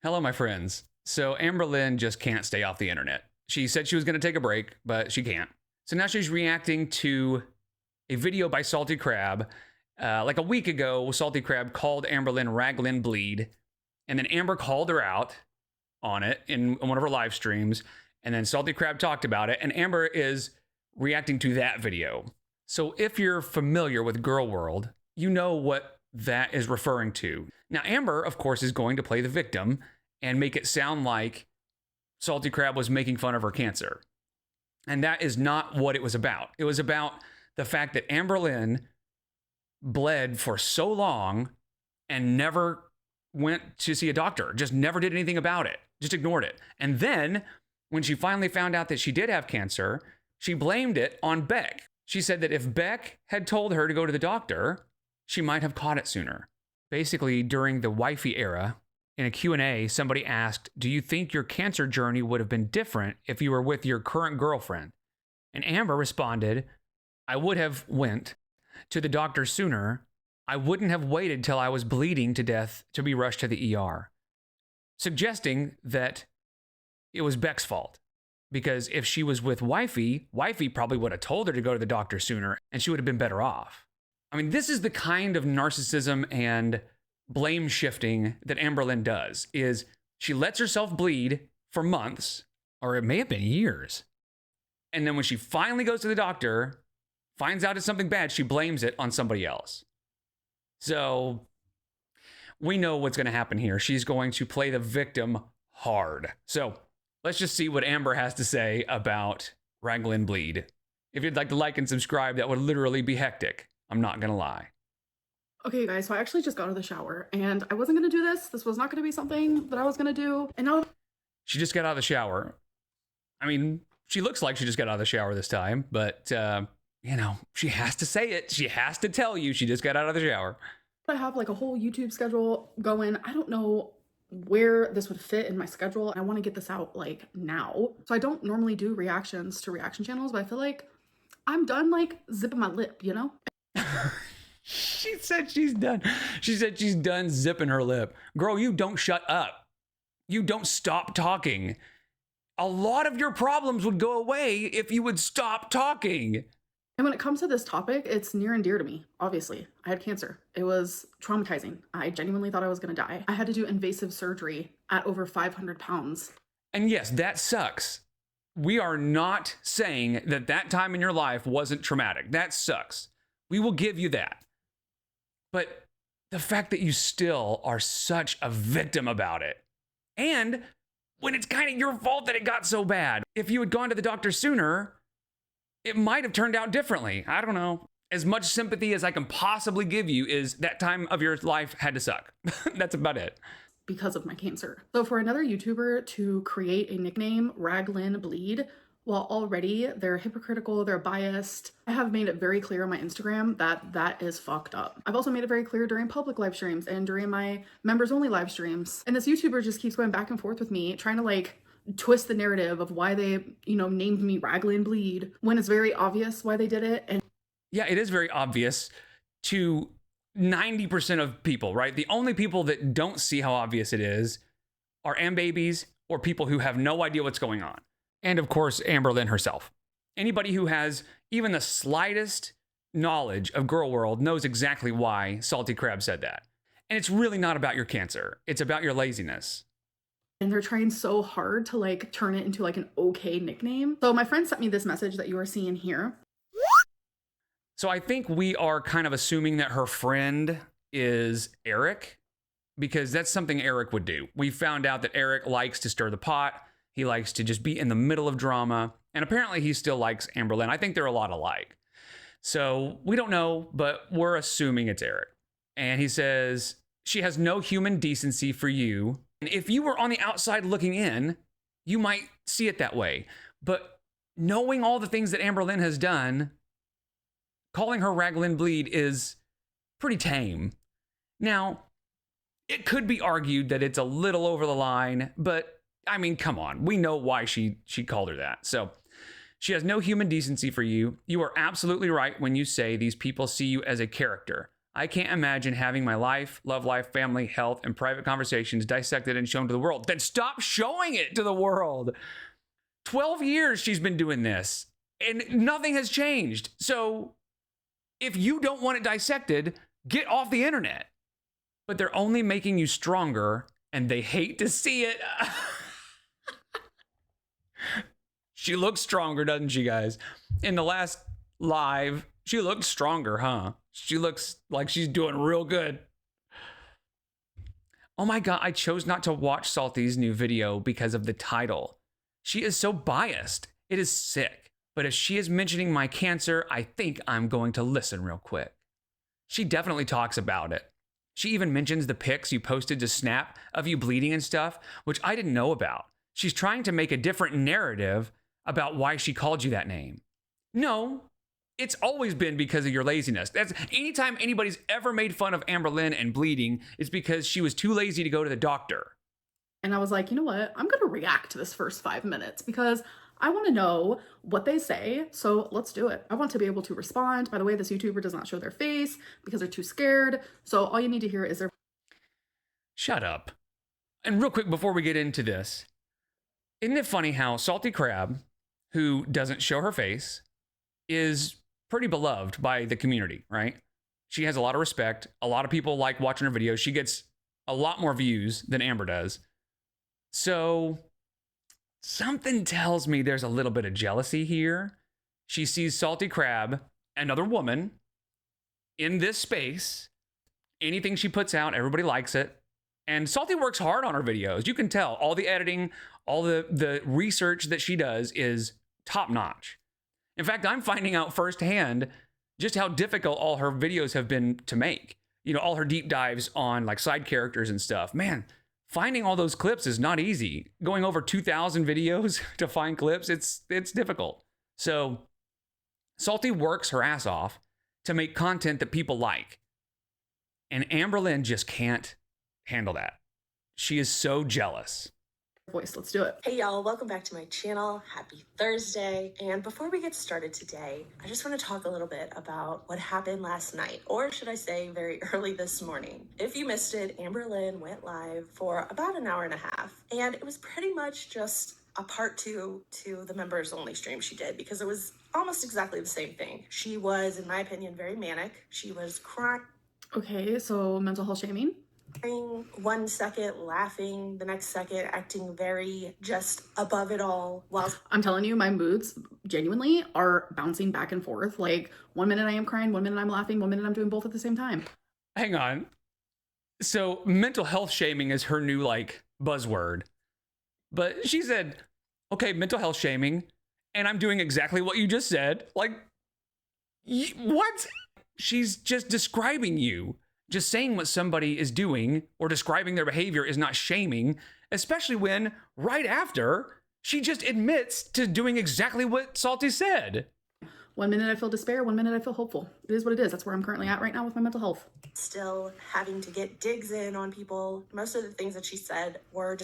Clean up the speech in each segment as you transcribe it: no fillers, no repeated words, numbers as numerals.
Hello, my friends. So Amberlynn just can't stay off the internet. She said she was going to take a break, but she can't. So now she's reacting to a video by Salty Crab. Like a week ago, Salty Crab called Amberlynn Raglynn bleed, and then Amber called her out on it in one of her live streams, and then Salty Crab talked about it, and Amber is reacting to that video. So if you're familiar with Girl World, you know what that is referring to. Now, Amber, of course, is going to play the victim and make it sound like Salty Crab was making fun of her cancer. And that is not what it was about. It was about the fact that Amberlynn bled for so long and never went to see a doctor, just never did anything about it, just ignored it. And then when she finally found out that she did have cancer, she blamed it on Beck. She said that if Beck had told her to go to the doctor, she might have caught it sooner. Basically, during the wifey era, in a Q&A, somebody asked, do you think your cancer journey would have been different if you were with your current girlfriend? And Amber responded, I would have went to the doctor sooner. I wouldn't have waited till I was bleeding to death to be rushed to the ER. Suggesting that it was Beck's fault. Because if she was with wifey probably would have told her to go to the doctor sooner and she would have been better off. I mean, this is the kind of narcissism and blame shifting that Amberlynn does, is she lets herself bleed for months, or it may have been years. And then when she finally goes to the doctor, finds out it's something bad, she blames it on somebody else. So we know what's going to happen here. She's going to play the victim hard. So let's just see what Amber has to say about Raglynn bleed. If you'd like to like and subscribe, that would literally be hectic. I'm not going to lie. Okay, guys, so I actually just got out of the shower and I wasn't going to do this. This was not going to be something that I was going to do. And now she just got out of the shower. I mean, she looks like she just got out of the shower this time, but, you know, she has to say it. She has to tell you she just got out of the shower. I have like a whole YouTube schedule going. I don't know where this would fit in my schedule. I want to get this out like now. So I don't normally do reactions to reaction channels, but I feel like I'm done like zipping my lip, you know? She said she's done. She said she's done zipping her lip. Girl, you don't shut up. You don't stop talking. A lot of your problems would go away if you would stop talking. And when it comes to this topic, it's near and dear to me. Obviously, I had cancer. It was traumatizing. I genuinely thought I was going to die. I had to do invasive surgery at over 500 pounds. And yes, that sucks. We are not saying that that time in your life wasn't traumatic. That sucks. We will give you that. But the fact that you still are such a victim about it, and when it's kind of your fault that it got so bad, if you had gone to the doctor sooner, it might have turned out differently. I don't know. As much sympathy as I can possibly give you is that time of your life had to suck. That's about it. Because of my cancer. So for another YouTuber to create a nickname, Raglynn Bleed, while already they're hypocritical, they're biased, I have made it very clear on my Instagram that that is fucked up. I've also made it very clear during public live streams and during my members only live streams. And this YouTuber just keeps going back and forth with me, trying to like twist the narrative of why they, you know, named me Raglynn Bleed when it's very obvious why they did it. And yeah, it is very obvious to 90% of people, right? The only people that don't see how obvious it is are babies or people who have no idea what's going on. And of course, Amberlynn herself. Anybody who has even the slightest knowledge of Girl World knows exactly why Salty Crab said that. And it's really not about your cancer. It's about your laziness. And they're trying so hard to like turn it into like an okay nickname. So my friend sent me this message that you are seeing here. So I think we are kind of assuming that her friend is Eric, because that's something Eric would do. We found out that Eric likes to stir the pot. He likes to just be in the middle of drama. And apparently he still likes Amberlynn. I think they're a lot alike. So we don't know, but we're assuming it's Eric. And he says, she has no human decency for you. And if you were on the outside looking in, you might see it that way. But knowing all the things that Amberlynn has done, calling her Raglynn Bleed is pretty tame. Now, it could be argued that it's a little over the line, but I mean, come on. We know why she called her that. So she has no human decency for you. You are absolutely right when you say these people see you as a character. I can't imagine having my life, love life, family, health, and private conversations dissected and shown to the world. Then stop showing it to the world. 12 years she's been doing this and nothing has changed. So if you don't want it dissected, get off the internet. But they're only making you stronger and they hate to see it. She looks stronger, doesn't she, guys? In the last live, she looked stronger, huh? She looks like she's doing real good. Oh my God, I chose not to watch Salty's new video because of the title. She is so biased. It is sick. But if she is mentioning my cancer, I think I'm going to listen real quick. She definitely talks about it. She even mentions the pics you posted to Snap of you bleeding and stuff, which I didn't know about. She's trying to make a different narrative about why she called you that name. No, it's always been because of your laziness. That's anytime anybody's ever made fun of Amberlynn and bleeding, it's because she was too lazy to go to the doctor. And I was like, you know what? I'm going to react to this first 5 minutes because I want to know what they say. So let's do it. I want to be able to respond. By the way, this YouTuber does not show their face because they're too scared. So all you need to hear is their... Shut up. And real quick before we get into this, isn't it funny how Salty Crab, who doesn't show her face, is pretty beloved by the community, right? She has a lot of respect. A lot of people like watching her videos. She gets a lot more views than Amber does. So something tells me there's a little bit of jealousy here. She sees Salty Crab, another woman, in this space. Anything she puts out, everybody likes it. And Salty works hard on her videos. You can tell all the editing, all the research that she does is top notch. In fact, I'm finding out firsthand just how difficult all her videos have been to make. You know, all her deep dives on like side characters and stuff. Man, finding all those clips is not easy. Going over 2,000 videos to find clips, it's difficult. So Salty works her ass off to make content that people like. And Amberlynn just can't handle that. She is so jealous. voice. Let's do it. Hey y'all, welcome back to my channel. Happy Thursday. And before we get started today, I just want to talk a little bit about what happened last night, or should I say very early this morning. If you missed it, Amberlynn went live for about an hour and a half, and it was pretty much just a part two to the members only stream she did, because it was almost exactly the same thing. She was, in my opinion, very manic. She was crying. Okay, so mental health shaming. 1 second, laughing, the next second acting very just above it all, while I'm telling you, my moods genuinely are bouncing back and forth. Like 1 minute I am crying, 1 minute I'm laughing, 1 minute I'm doing both at the same time. Hang on. So mental health shaming is her new like buzzword. But she said, okay, mental health shaming, and I'm doing exactly what you just said. Like, what? She's just describing you. Just saying what somebody is doing or describing their behavior is not shaming, especially when right after she just admits to doing exactly what Salty said. 1 minute I feel despair, 1 minute I feel hopeful. It is what it is. That's where I'm currently at right now with my mental health. still having to get digs in on people. Most of the things that she said was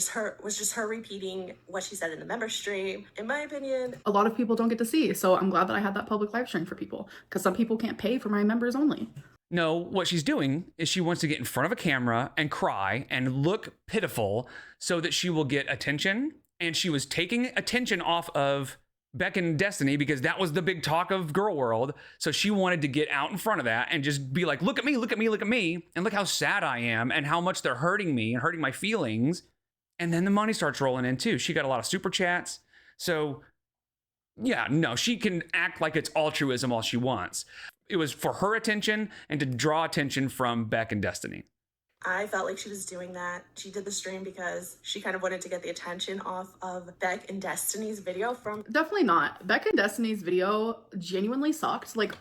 just her repeating what she said in the member stream. In my opinion, A lot of people don't get to see, so I'm glad that I had that public live stream for people, because some people can't pay for my members only. No, what she's doing is she wants to get in front of a camera and cry and look pitiful so that she will get attention. And she was taking attention off of Beck and Destiny because that was the big talk of Girl World. So she wanted to get out in front of that and just be like, look at me, look at me, look at me. And look how sad I am and how much they're hurting me and hurting my feelings. And then the money starts rolling in too. She got a lot of super chats. So yeah, no, she can act like it's altruism all she wants. It was for her attention and to draw attention from Beck and Destiny. I felt like she was doing that. She did the stream because she kind of wanted to get the attention off of Beck and Destiny's video from... Definitely not. Beck and Destiny's video genuinely sucked. Like,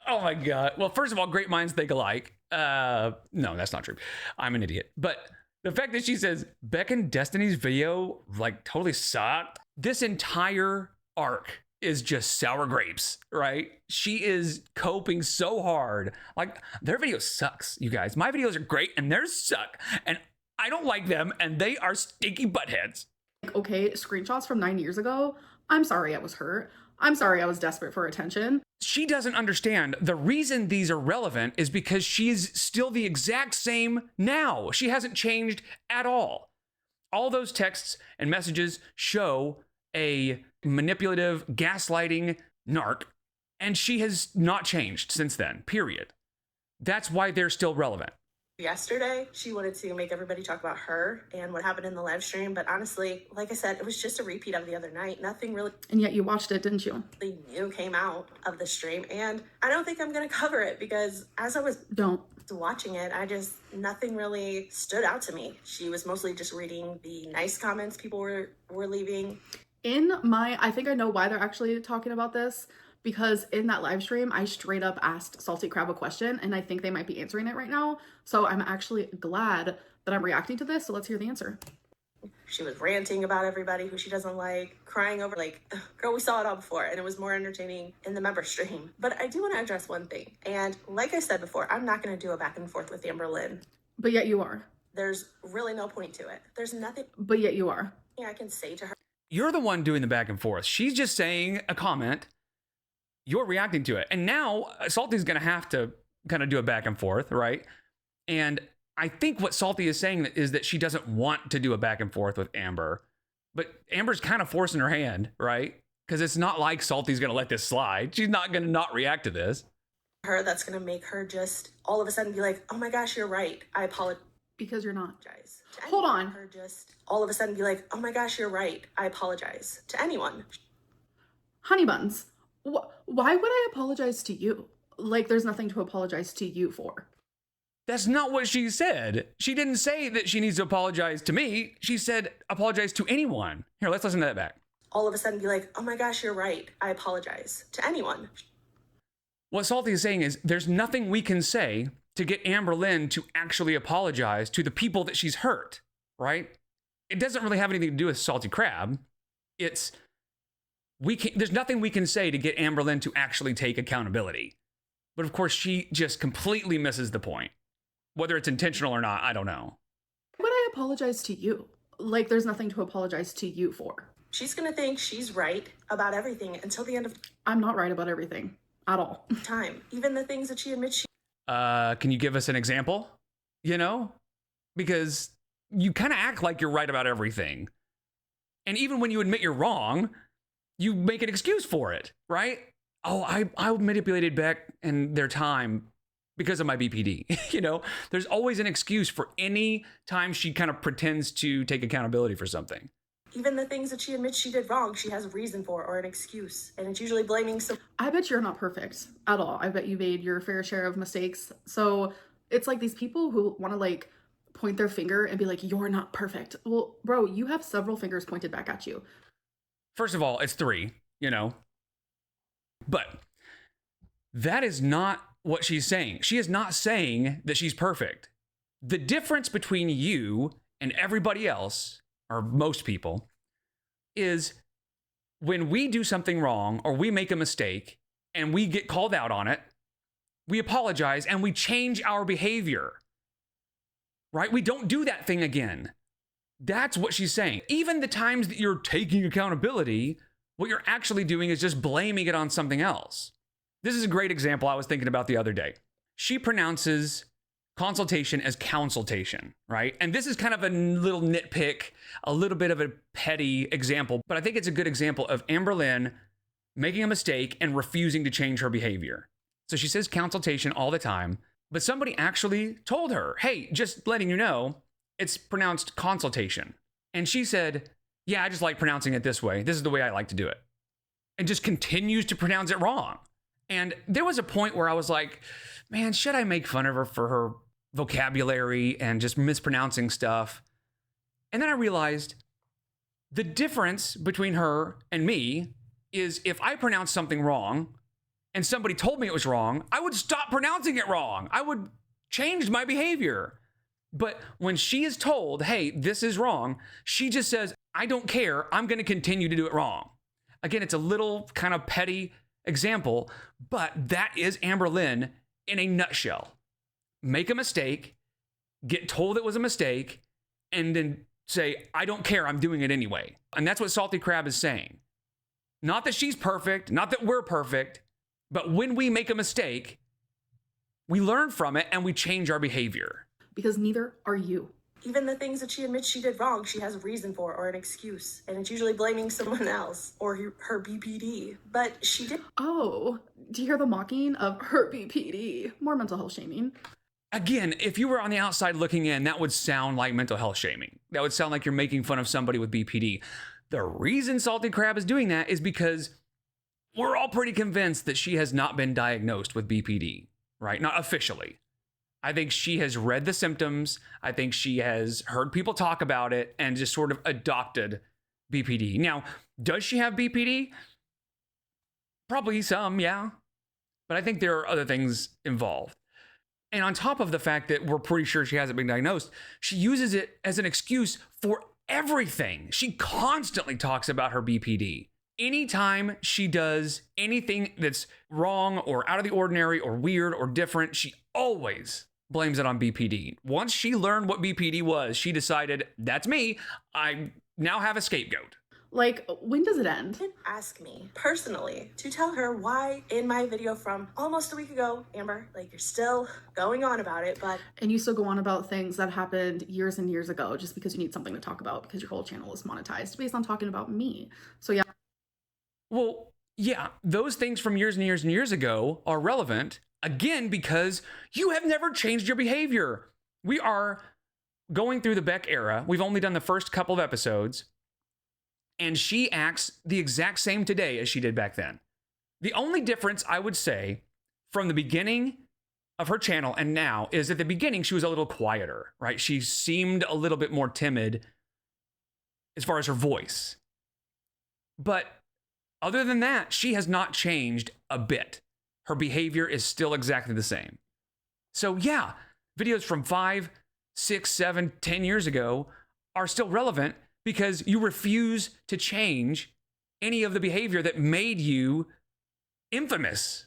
Oh my God. Well, first of all, great minds think alike. No, that's not true. I'm an idiot. But the fact that she says Beck and Destiny's video like totally sucked. This entire arc is just sour grapes, right? She is coping so hard. Like, their video sucks, you guys. My videos are great and theirs suck. And I don't like them and they are stinky buttheads. okay, screenshots from 9 years ago. I'm sorry I was hurt. I'm sorry, I was desperate for attention. She doesn't understand. The reason these are relevant is because she's still the exact same now. She hasn't changed at all. All those texts and messages show a manipulative, gaslighting narc, and she has not changed since then, period. That's why they're still relevant. Yesterday, she wanted to make everybody talk about her and what happened in the live stream. But honestly, like I said, it was just a repeat of the other night. Nothing really And yet you watched it, didn't you? new came out of the stream. And I don't think I'm going to cover it because as I was watching it, nothing really stood out to me. She was mostly just reading the nice comments people were leaving. I think I know why they're actually talking about this. Because in that live stream, I straight up asked Salty Crab a question, and I think they might be answering it right now. So I'm actually glad that I'm reacting to this. So let's hear the answer. She was ranting about everybody who she doesn't like, crying over, like, girl, we saw it all before. And it was more entertaining in the member stream. But I do want to address one thing. And like I said before, I'm not going to do a back and forth with Amberlynn. But yet you are. There's really no point to it. There's nothing. But yet you are. I can say to her. You're the one doing the back and forth. She's just saying a comment. You're reacting to it. And now Salty's going to have to kind of do a back and forth, right? And I think what Salty is saying is that she doesn't want to do a back and forth with Amber. But Amber's kind of forcing her hand, right? Because it's not like Salty's going to let this slide. She's not going to not react to this. Her, that's going to make her just all of a sudden be like, oh my gosh, you're right. I apologize. Because you're not. Hold on. Her just all of a sudden be like, oh my gosh, you're right. I apologize to anyone. Honey buns. Why would I apologize to you? Like, there's nothing to apologize to you for. That's not what she said. She didn't say that she needs to apologize to me. She said apologize to anyone. Here, let's listen to that back. All of a sudden be like, oh my gosh, you're right. I apologize to anyone. What Salty is saying is there's nothing we can say to get Amberlynn to actually apologize to the people that she's hurt, right? It doesn't really have anything to do with Salty Crab. There's nothing we can say to get Amberlynn to actually take accountability. But of course, she just completely misses the point. Whether it's intentional or not, I don't know. Why would I apologize to you? Like, there's nothing to apologize to you for. She's going to think she's right about everything until the end of I'm not right about everything at all. Time. Even the things that she admits she... Can you give us an example? You know? Because you kind of act like you're right about everything. And even when you admit you're wrong, you make an excuse for it, right? Oh, I manipulated Beck and their time because of my BPD. You know, there's always an excuse for any time she kind of pretends to take accountability for something. Even the things that she admits she did wrong, she has a reason for or an excuse. And it's usually blaming some... I bet you're not perfect at all. I bet you made your fair share of mistakes. So it's like these people who want to like point their finger and be like, you're not perfect. Well, bro, you have several fingers pointed back at you. First of all, it's 3, you know. But that is not what she's saying. She is not saying that she's perfect. The difference between you and everybody else, or most people, is when we do something wrong or we make a mistake and we get called out on it, we apologize and we change our behavior, right? We don't do that thing again. That's what she's saying. Even the times that you're taking accountability, what you're actually doing is just blaming it on something else. This is a great example I was thinking about the other day. She pronounces consultation as consultation, right? And this is kind of a little nitpick, a little bit of a petty example, but I think it's a good example of Amberlynn making a mistake and refusing to change her behavior. So she says consultation all the time, but somebody actually told her, hey, just letting you know, it's pronounced consultation. And she said, yeah, I just like pronouncing it this way. This is the way I like to do it. And just continues to pronounce it wrong. And there was a point where I was like, man, should I make fun of her for her vocabulary and just mispronouncing stuff? And then I realized the difference between her and me is if I pronounce something wrong and somebody told me it was wrong, I would stop pronouncing it wrong. I would change my behavior. But when she is told, hey, this is wrong, she just says, I don't care. I'm going to continue to do it wrong. Again, it's a little kind of petty example, but that is Amberlynn in a nutshell. Make a mistake, get told it was a mistake, and then say, I don't care. I'm doing it anyway. And that's what Salty Crab is saying. Not that she's perfect, not that we're perfect, but when we make a mistake, we learn from it and we change our behavior. Because neither are you. Even the things that she admits she did wrong, she has a reason for or an excuse. And it's usually blaming someone else or her BPD. But she did. Oh, do you hear the mocking of her BPD? More mental health shaming. Again, if you were on the outside looking in, that would sound like mental health shaming. That would sound like you're making fun of somebody with BPD. The reason Salty Crab is doing that is because we're all pretty convinced that she has not been diagnosed with BPD, right? Not officially. I think she has read the symptoms. I think she has heard people talk about it and just sort of adopted BPD. Now, does she have BPD? Probably some, yeah. But I think there are other things involved. And on top of the fact that we're pretty sure she hasn't been diagnosed, she uses it as an excuse for everything. She constantly talks about her BPD. Anytime she does anything that's wrong or out of the ordinary or weird or different, she always blames it on BPD. Once she learned what BPD was, she decided, that's me. I now have a scapegoat. Like, when does it end? Did ask me personally to tell her why in my video from almost a week ago, Amber, like you're still going on about it, but. And you still go on about things that happened years and years ago just because you need something to talk about because your whole channel is monetized based on talking about me. So yeah. Well, yeah, those things from years and years and years ago are relevant, again, because you have never changed your behavior. We are going through the Beck era. We've only done the first couple of episodes, and she acts the exact same today as she did back then. The only difference, I would say, from the beginning of her channel and now is at the beginning, she was a little quieter, right? She seemed a little bit more timid as far as her voice. But other than that, she has not changed a bit. Her behavior is still exactly the same. So yeah, videos from 5, 6, 7, 10 years ago are still relevant because you refuse to change any of the behavior that made you infamous.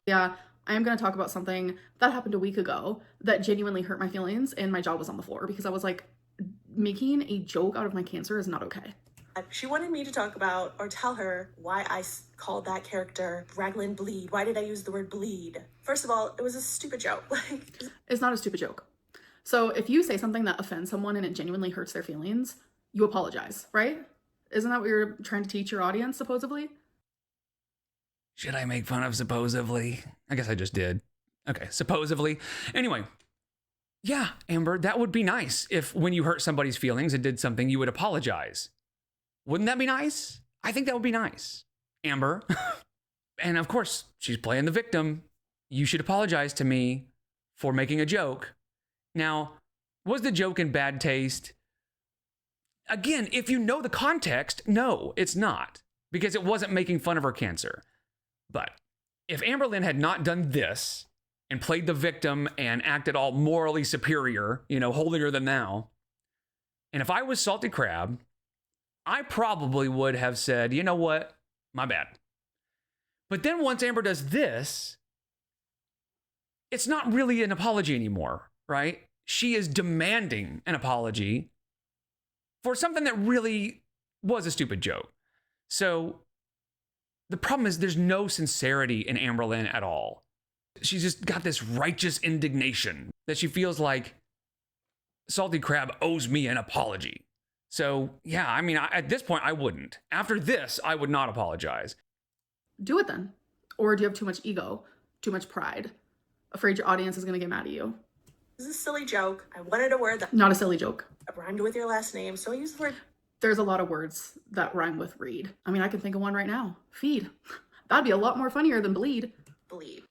Yeah, I am going to talk about something that happened a week ago that genuinely hurt my feelings and my jaw was on the floor because I was like, making a joke out of my cancer is not okay. She wanted me to talk about or tell her why I called that character Raglynn Bleed. Why did I use the word bleed? First of all, it was a stupid joke. It's not a stupid joke. So if you say something that offends someone and it genuinely hurts their feelings, you apologize, right? Isn't that what you're trying to teach your audience, supposedly? Should I make fun of supposedly? I guess I just did. Okay, supposedly. Anyway, yeah, Amber, that would be nice if when you hurt somebody's feelings and did something, you would apologize. Wouldn't that be nice? I think that would be nice, Amber. And of course, she's playing the victim. You should apologize to me for making a joke. Now, was the joke in bad taste? Again, if you know the context, no, it's not, because it wasn't making fun of her cancer. But if Amberlynn had not done this and played the victim and acted all morally superior, holier than thou, and if I was Salty Crab, I probably would have said, you know what? My bad. But then once Amber does this, it's not really an apology anymore, right? She is demanding an apology for something that really was a stupid joke. So the problem is there's no sincerity in Amberlynn at all. She's just got this righteous indignation that she feels like Salty Crab owes me an apology. So, yeah, I mean, at this point, I wouldn't. After this, I would not apologize. Do it then. Or do you have too much ego, too much pride, afraid your audience is going to get mad at you? This is a silly joke. I wanted a word that Not a silly joke. rhymed with your last name, so I used the word. There's a lot of words that rhyme with read. I mean, I can think of one right now. Feed. That'd be a lot more funnier than bleed. Bleed.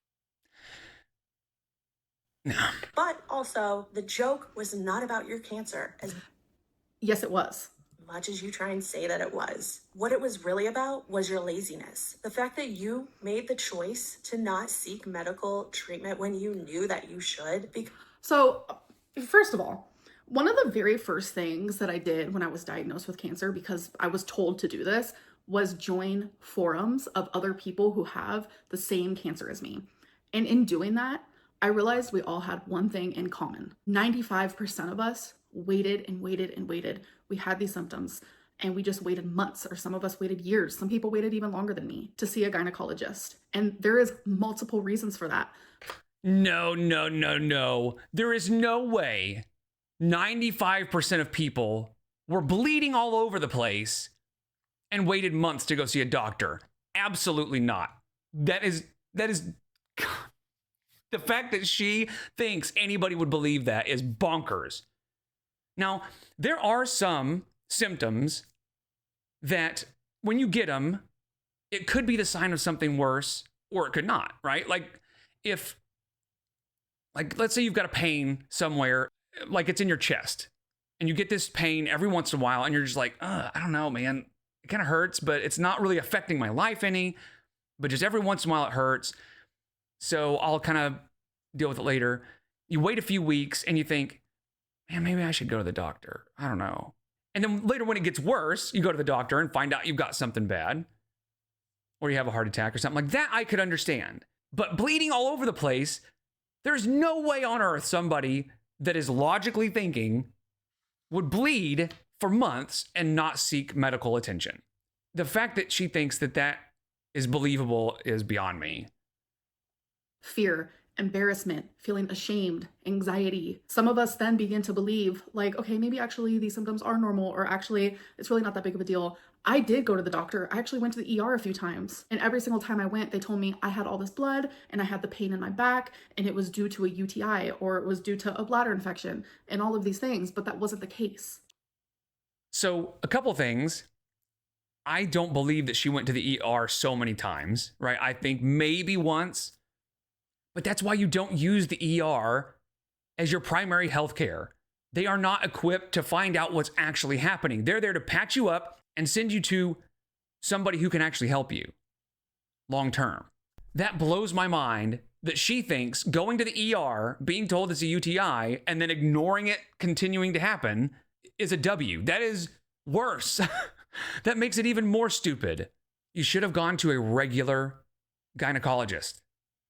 No. But also, the joke was not about your cancer, as Yes, it was. much as you try and say that it was. What it was really about was your laziness. The fact that you made the choice to not seek medical treatment when you knew that you should. So, first of all, one of the very first things that I did when I was diagnosed with cancer, because I was told to do this, was join forums of other people who have the same cancer as me. And in doing that, I realized we all had one thing in common. 95% of us waited and waited and waited. We had these symptoms and we just waited months, or some of us waited years. Some people waited even longer than me to see a gynecologist. And there is multiple reasons for that. No. There is no way 95% of people were bleeding all over the place and waited months to go see a doctor. Absolutely not. That is the fact that she thinks anybody would believe that is bonkers. Now, there are some symptoms that when you get them, it could be the sign of something worse, or it could not, right? Like let's say you've got a pain somewhere, like it's in your chest, and you get this pain every once in a while, and you're just like, I don't know, man. It kind of hurts, but it's not really affecting my life any, but just every once in a while it hurts. So I'll kind of deal with it later. You wait a few weeks and you think, man, maybe I should go to the doctor. I don't know. And then later when it gets worse, you go to the doctor and find out you've got something bad, or you have a heart attack or something like that. I could understand. But bleeding all over the place, there's no way on earth somebody that is logically thinking would bleed for months and not seek medical attention. The fact that she thinks that that is believable is beyond me. Fear, embarrassment, feeling ashamed, anxiety. Some of us then begin to believe, like, okay, maybe actually these symptoms are normal, or actually it's really not that big of a deal. I did go to the doctor. I actually went to the ER a few times, and every single time I went, they told me I had all this blood and I had the pain in my back, and it was due to a UTI, or it was due to a bladder infection, and all of these things, but that wasn't the case. So a couple things. I don't believe that she went to the ER so many times, right? I think maybe once, but that's why you don't use the ER as your primary health care. They are not equipped to find out what's actually happening. They're there to patch you up and send you to somebody who can actually help you long term. That blows my mind that she thinks going to the ER, being told it's a UTI, and then ignoring it continuing to happen is a W. That is worse. That makes it even more stupid. You should have gone to a regular gynecologist,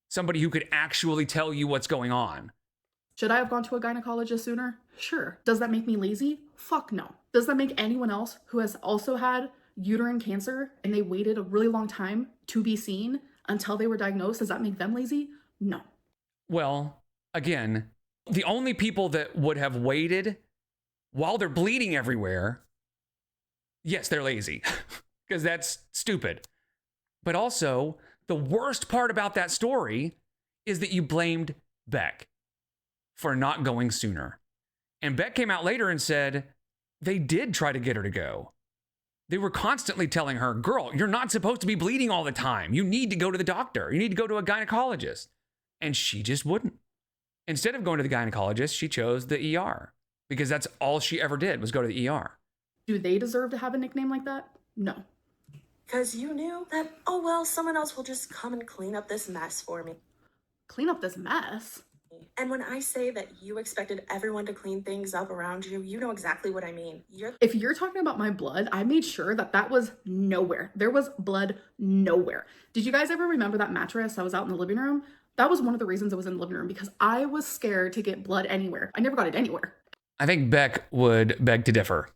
somebody who could actually tell you what's going on. Should I have gone to a gynecologist sooner? Sure. Does that make me lazy? Fuck no. Does that make anyone else who has also had uterine cancer and they waited a really long time to be seen until they were diagnosed, does that make them lazy? No. Well, again, the only people that would have waited while they're bleeding everywhere, yes, they're lazy, because that's stupid. But also, the worst part about that story is that you blamed Beck for not going sooner. And Beck came out later and said they did try to get her to go. They were constantly telling her, girl, you're not supposed to be bleeding all the time. You need to go to the doctor. You need to go to a gynecologist. And she just wouldn't. Instead of going to the gynecologist, she chose the ER, because that's all she ever did was go to the ER. Do they deserve to have a nickname like that? No. Because you knew that, oh well, someone else will just come and clean up this mess for me. Clean up this mess? And when I say that you expected everyone to clean things up around you, you know exactly what I mean. If you're talking about my blood, I made sure that that was nowhere. There was blood nowhere. Did you guys ever remember that mattress that was out in the living room? That was one of the reasons it was in the living room, because I was scared to get blood anywhere. I never got it anywhere. I think Beck would beg to differ.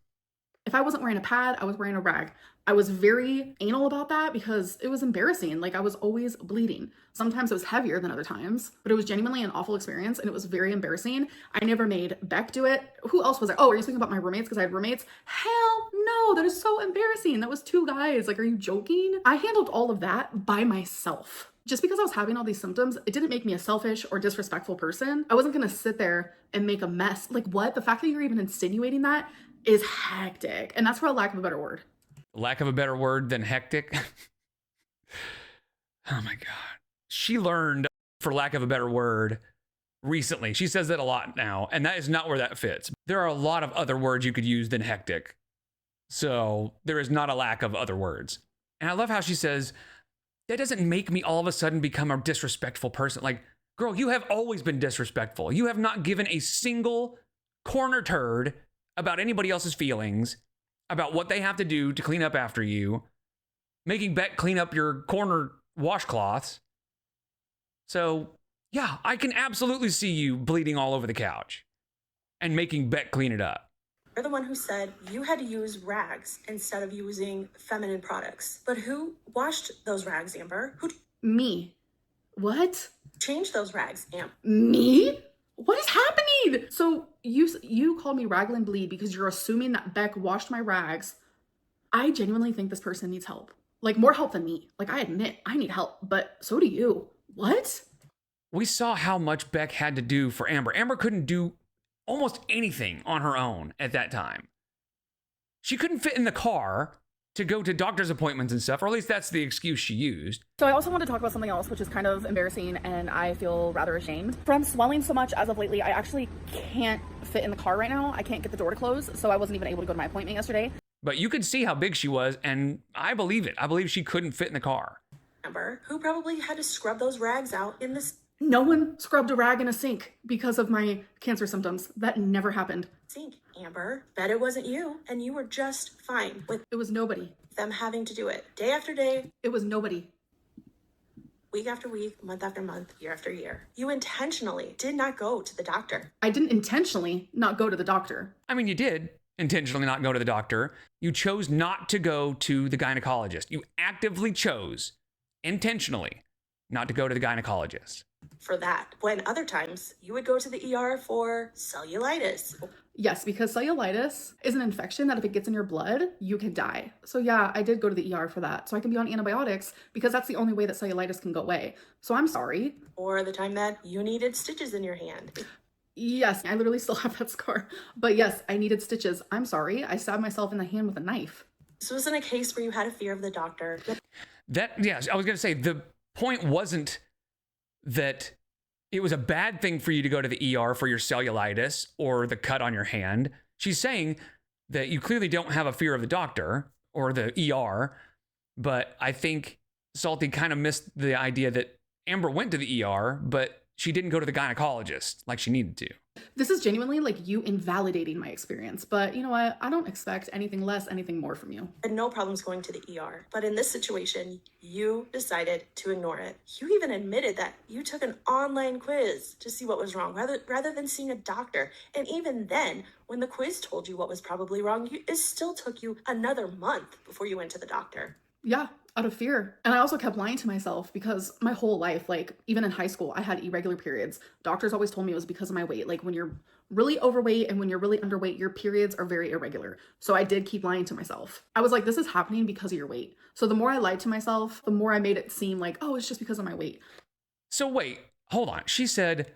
If I wasn't wearing a pad, I was wearing a rag. I was very anal about that because it was embarrassing. Like, I was always bleeding. Sometimes it was heavier than other times, but it was genuinely an awful experience, and it was very embarrassing. I never made Beck do it. Who else was there? Oh, are you thinking about my roommates because I had roommates? Hell no, that is so embarrassing. That was 2 guys. Like, are you joking? I handled all of that by myself. Just because I was having all these symptoms, it didn't make me a selfish or disrespectful person. I wasn't going to sit there and make a mess. Like, what? The fact that you're even insinuating that is hectic. And that's for a lack of a better word. Lack of a better word than hectic? Oh my God. She learned, for lack of a better word, recently. She says that a lot now, and that is not where that fits. There are a lot of other words you could use than hectic. So there is not a lack of other words. And I love how she says, that doesn't make me all of a sudden become a disrespectful person. Like, girl, you have always been disrespectful. You have not given a single corner turd about anybody else's feelings, about what they have to do to clean up after you, making Beck clean up your corner washcloths. So, yeah, I can absolutely see you bleeding all over the couch and making Beck clean it up. You're the one who said you had to use rags instead of using feminine products. But who washed those rags, Amber? Who Me. What? changed those rags, Amber? Me? What is happening? So you called me Raglynn Bleed because you're assuming that Beck washed my rags. I genuinely think this person needs help. Like, more help than me. Like, I admit I need help, but so do you. What? We saw how much Beck had to do for Amber. Amber couldn't do almost anything on her own at that time. She couldn't fit in the car to go to doctor's appointments and stuff, or at least that's the excuse she used. So I also want to talk about something else, which is kind of embarrassing, and I feel rather ashamed. From swelling so much as of lately, I actually can't fit in the car right now. I can't get the door to close, so I wasn't even able to go to my appointment yesterday. But you could see how big she was, and I believe it. I believe she couldn't fit in the car. Amber, who probably had to scrub those rags out in this No one scrubbed a rag in a sink because of my cancer symptoms. That never happened. sink, Amber. Bet it wasn't you, and you were just fine with It was nobody. them having to do it day after day, It was nobody. week after week, month after month, year after year. You intentionally did not go to the doctor. I didn't intentionally not go to the doctor. I mean, you did intentionally not go to the doctor. You chose not to go to the gynecologist. You actively chose intentionally not to go to the gynecologist. For that, when other times you would go to the ER for cellulitis. Yes, because cellulitis is an infection that if it gets in your blood, you can die. So yeah, I did go to the ER for that. So I can be on antibiotics because that's the only way that cellulitis can go away. So I'm sorry. Or the time that you needed stitches in your hand. Yes, I literally still have that scar. But yes, I needed stitches. I'm sorry. I stabbed myself in the hand with a knife. This wasn't a case where you had a fear of the doctor. Yes, I was going to say the point wasn't that it was a bad thing for you to go to the ER for your cellulitis or the cut on your hand. She's saying that you clearly don't have a fear of the doctor or the ER, but I think Salty kind of missed the idea that Amber went to the ER, but she didn't go to the gynecologist like she needed to. This is genuinely like you invalidating my experience, but you know what? I don't expect anything less, anything more from you. Had no problems going to the ER. But in this situation, you decided to ignore it. You even admitted that you took an online quiz to see what was wrong rather than seeing a doctor. And even then, when the quiz told you what was probably wrong, it still took you another month before you went to the doctor. Yeah, out of fear. And I also kept lying to myself because my whole life, like even in high school, I had irregular periods. Doctors always told me it was because of my weight. Like when you're really overweight and when you're really underweight, your periods are very irregular. So I did keep lying to myself. I was like, this is happening because of your weight. So the more I lied to myself, the more I made it seem like, oh, it's just because of my weight. So wait, hold on. She said,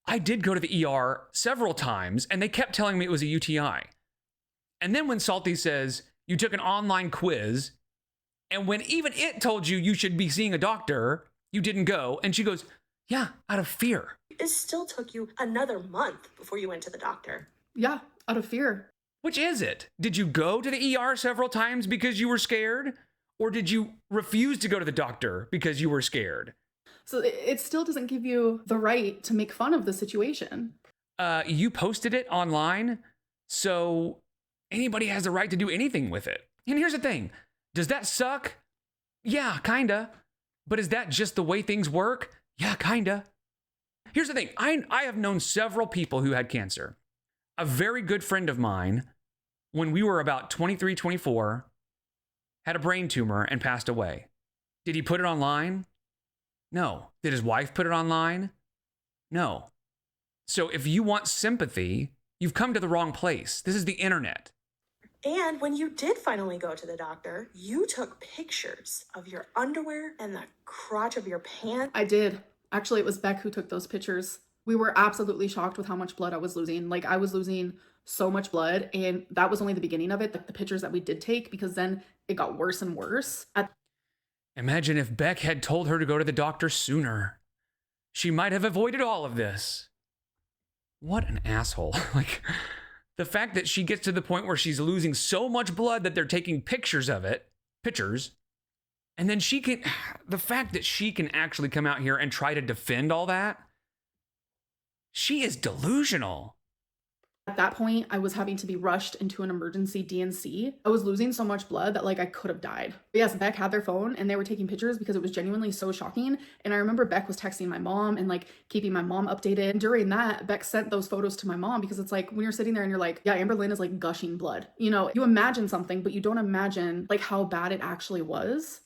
I did go to the ER several times and they kept telling me it was a UTI. And then when Salty says, you took an online quiz, and when even it told you you should be seeing a doctor, you didn't go. And she goes, yeah, out of fear. It still took you another month before you went to the doctor. Yeah, out of fear. Which is it? Did you go to the ER several times because you were scared? Or did you refuse to go to the doctor because you were scared? So it still doesn't give you the right to make fun of the situation. You posted it online, so anybody has the right to do anything with it. And here's the thing. Does that suck? Yeah, kinda. But is that just the way things work? Yeah, kinda. Here's the thing. I have known several people who had cancer. A very good friend of mine, when we were about 23, 24, had a brain tumor and passed away. Did he put it online? No. Did his wife put it online? No. So if you want sympathy, you've come to the wrong place. This is the internet. And when you did finally go to the doctor, you took pictures of your underwear and the crotch of your pants. I did. Actually, it was Beck who took those pictures. We were absolutely shocked with how much blood I was losing. Like, I was losing so much blood, and that was only the beginning of it, like the pictures that we did take, because then it got worse and worse. Imagine if Beck had told her to go to the doctor sooner. She might have avoided all of this. What an asshole. Like, the fact that she gets to the point where she's losing so much blood that they're taking pictures of it, and then the fact that she can actually come out here and try to defend all that, she is delusional. At that point, I was having to be rushed into an emergency DNC. I was losing so much blood that like I could have died. But yes, Beck had their phone and they were taking pictures because it was genuinely so shocking. And I remember Beck was texting my mom and like keeping my mom updated. And during that, Beck sent those photos to my mom because it's like when you're sitting there and you're like, yeah, Amberlynn is like gushing blood. You know, you imagine something, but you don't imagine like how bad it actually was.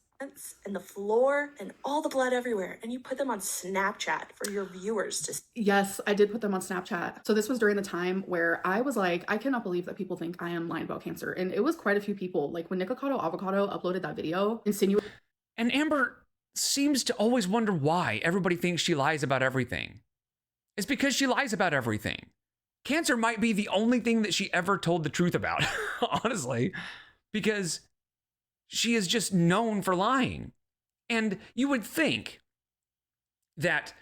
And the floor and all the blood everywhere, and you put them on Snapchat for your viewers to see. Yes, I did put them on Snapchat. So this was during the time where I was like, I cannot believe that people think I am lying about cancer. And it was quite a few people. Like when Nikocado Avocado uploaded that video, insinuating. And Amber seems to always wonder why everybody thinks she lies about everything. It's because she lies about everything. Cancer might be the only thing that she ever told the truth about, honestly, because she is just known for lying. And you would think that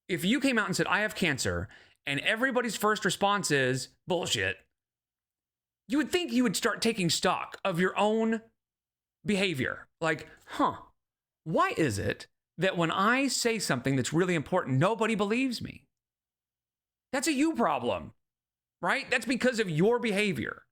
if you came out and said, I have cancer, and everybody's first response is bullshit, you would think you would start taking stock of your own behavior. Like, why is it that when I say something that's really important, nobody believes me? That's a you problem, right? That's because of your behavior.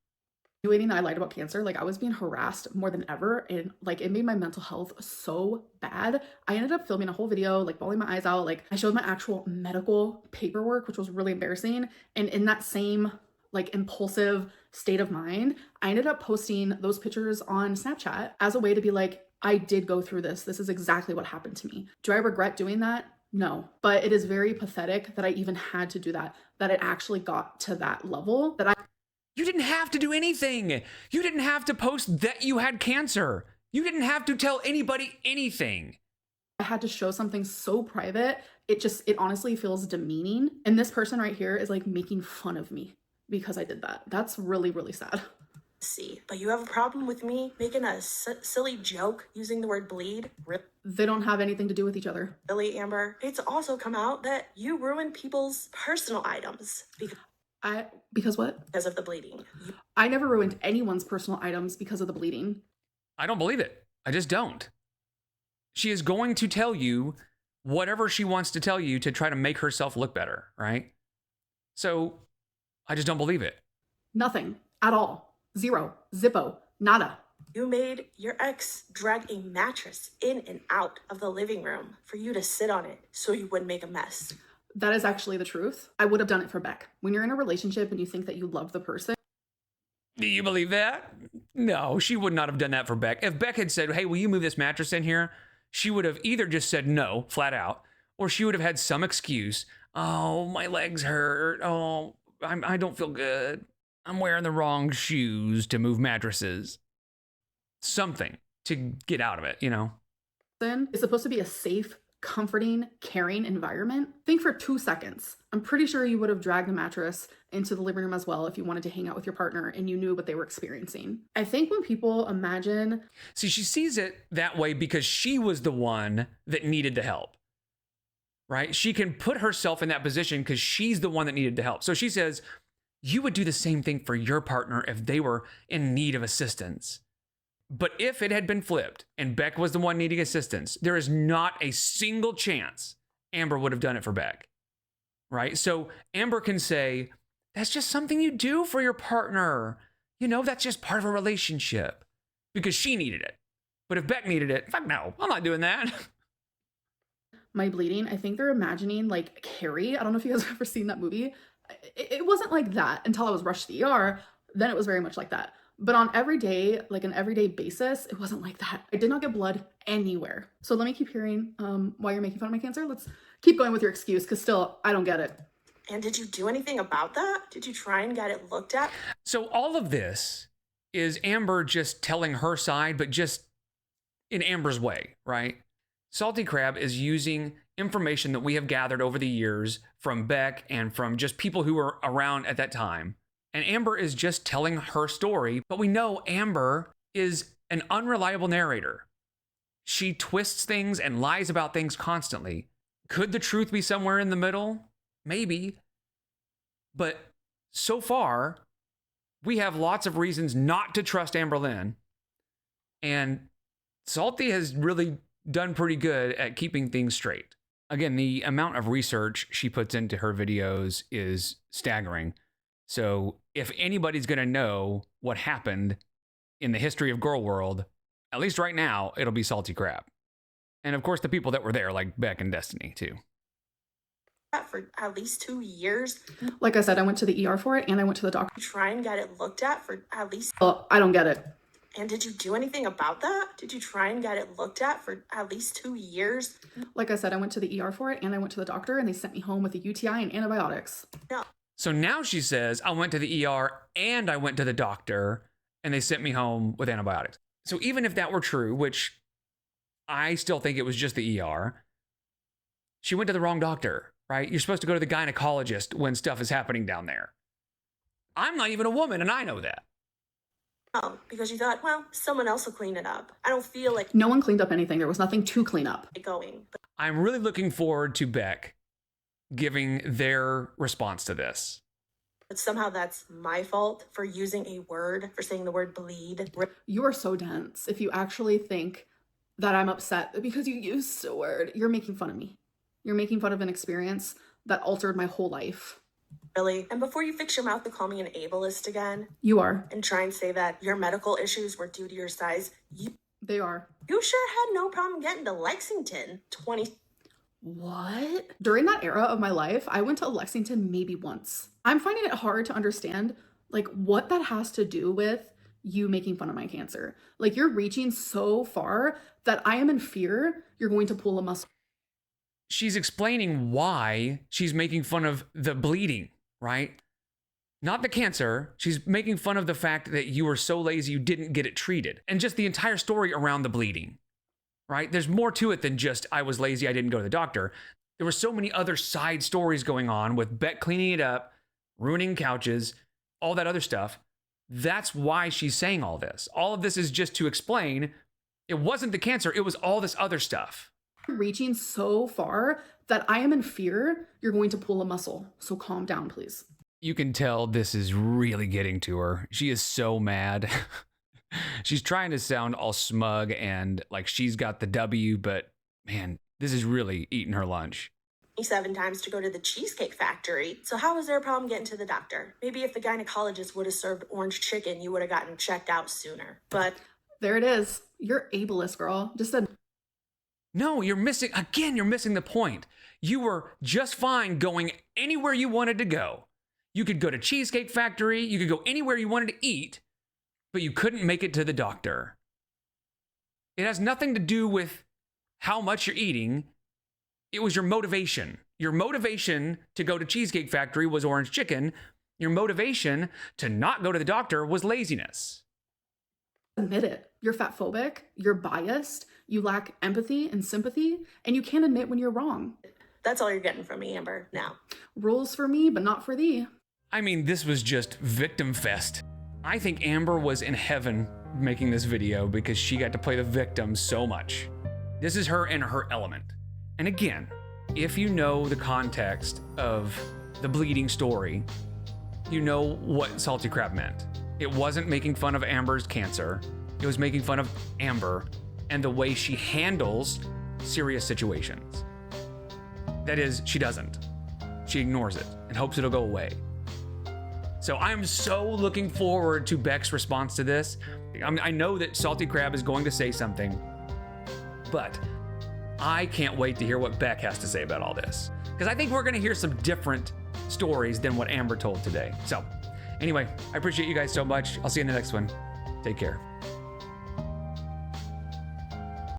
That I lied about cancer. Like I was being harassed more than ever, and like it made my mental health so bad. I ended up filming a whole video, like bawling my eyes out. Like I showed my actual medical paperwork, which was really embarrassing. And in that same like impulsive state of mind, I ended up posting those pictures on Snapchat as a way to be like, I did go through this. This is exactly what happened to me. Do I regret doing that? No, but it is very pathetic that I even had to do that, that it actually got to that level that You didn't have to do anything. You didn't have to post that you had cancer. You didn't have to tell anybody anything. I had to show something so private. It honestly feels demeaning. And this person right here is like making fun of me because I did that. That's really, really sad. See, but you have a problem with me making a silly joke using the word bleed? They don't have anything to do with each other. Really, Amber? It's also come out that you ruin people's personal items because what? Because of the bleeding. I never ruined anyone's personal items because of the bleeding. I don't believe it. I just don't. She is going to tell you whatever she wants to tell you to try to make herself look better, right? So I just don't believe it. Nothing at all. Zero. Zippo. Nada. You made your ex drag a mattress in and out of the living room for you to sit on it so you wouldn't make a mess. That is actually the truth. I would have done it for Beck. When you're in a relationship and you think that you love the person. Do you believe that? No, she would not have done that for Beck. If Beck had said, hey, will you move this mattress in here? She would have either just said no, flat out, or she would have had some excuse. Oh, my legs hurt. Oh, I don't feel good. I'm wearing the wrong shoes to move mattresses. Something to get out of it, you know? It's supposed to be a safe, comforting, caring environment. Think for 2 seconds. I'm pretty sure you would have dragged the mattress into the living room as well if you wanted to hang out with your partner and you knew what they were experiencing. I think when people imagine... See, she sees it that way because she was the one that needed the help, right? She can put herself in that position because she's the one that needed the help. So she says, you would do the same thing for your partner if they were in need of assistance. But if it had been flipped and Beck was the one needing assistance, there is not a single chance Amber would have done it for Beck, right? So Amber can say, that's just something you do for your partner. You know, that's just part of a relationship because she needed it. But if Beck needed it, fuck no, I'm not doing that. My bleeding, I think they're imagining like Carrie. I don't know if you guys have ever seen that movie. It wasn't like that until I was rushed to the ER. Then it was very much like that. But on an everyday basis, it wasn't like that. I did not get blood anywhere. So let me keep hearing why you're making fun of my cancer. Let's keep going with your excuse because still, I don't get it. And did you do anything about that? Did you try and get it looked at? So all of this is Amber just telling her side, but just in Amber's way, right? Salty Crab is using information that we have gathered over the years from Beck and from just people who were around at that time. And Amber is just telling her story, but we know Amber is an unreliable narrator. She twists things and lies about things constantly. Could the truth be somewhere in the middle? Maybe. But so far, we have lots of reasons not to trust Amberlynn. And Salty has really done pretty good at keeping things straight. Again, the amount of research she puts into her videos is staggering. So if anybody's going to know what happened in the history of Girl World, at least right now, it'll be Salty Crab. And of course, the people that were there, like Beck and Destiny, too. For at least 2 years. Like I said, I went to the ER for it and I went to the doctor. Try and get it looked at for at least. Oh, I don't get it. And did you do anything about that? Did you try and get it looked at for at least 2 years? Like I said, I went to the ER for it and I went to the doctor and they sent me home with a UTI and antibiotics. No. So now she says, I went to the ER and I went to the doctor and they sent me home with antibiotics. So even if that were true, which I still think it was just the ER, she went to the wrong doctor, right? You're supposed to go to the gynecologist when stuff is happening down there. I'm not even a woman and I know that. Oh, because you thought, well, someone else will clean it up. I don't feel like No one cleaned up anything. There was nothing to clean up. going. But I'm really looking forward to Beck giving their response to this. somehow that's my fault for using a word, for saying the word bleed. You are so dense. If you actually think that I'm upset because you used a word, you're making fun of me. You're making fun of an experience that altered my whole life. Really? And before you fix your mouth to call me an ableist again You are. and try and say that your medical issues were due to your size, They are. you sure had no problem getting to Lexington 20. What? During that era of my life, I went to Lexington maybe once. I'm finding it hard to understand, like, what that has to do with you making fun of my cancer. Like, you're reaching so far that I am in fear you're going to pull a muscle. She's explaining why she's making fun of the bleeding, right? Not the cancer. She's making fun of the fact that you were so lazy you didn't get it treated. And just the entire story around the bleeding, right? There's more to it than just, I was lazy, I didn't go to the doctor. There were so many other side stories going on with Beck cleaning it up, ruining couches, all that other stuff. That's why she's saying all this. All of this is just to explain it wasn't the cancer, it was all this other stuff. Reaching so far that I am in fear you're going to pull a muscle. So calm down, please. You can tell this is really getting to her. She is so mad. She's trying to sound all smug and like she's got the W, but man, this is really eating her lunch. 7 times to go to the Cheesecake Factory. So how was there a problem getting to the doctor? Maybe if the gynecologist would have served orange chicken, you would have gotten checked out sooner. But There it is. You're ableist, girl. Just a No, you're missing the point. You were just fine going anywhere you wanted to go. You could go to Cheesecake Factory, you could go anywhere you wanted to eat, but you couldn't make it to the doctor. It has nothing to do with how much you're eating. It was your motivation. Your motivation to go to Cheesecake Factory was orange chicken. Your motivation to not go to the doctor was laziness. admit it. You're fatphobic, you're biased, you lack empathy and sympathy, and you can't admit when you're wrong. that's all you're getting from me, Amber, now. Rules for me, but not for thee. I mean, this was just victim fest. I think Amber was in heaven making this video because she got to play the victim so much. This is her in her element. And again, if you know the context of the bleeding story, you know what Salty Crab meant. It wasn't making fun of Amber's cancer. It was making fun of Amber and the way she handles serious situations. That is, she doesn't. She ignores it and hopes it'll go away. So I'm so looking forward to Beck's response to this. I know that Salty Crab is going to say something, but I can't wait to hear what Beck has to say about all this. Because I think we're going to hear some different stories than what Amber told today. So anyway, I appreciate you guys so much. I'll see you in the next one. Take care.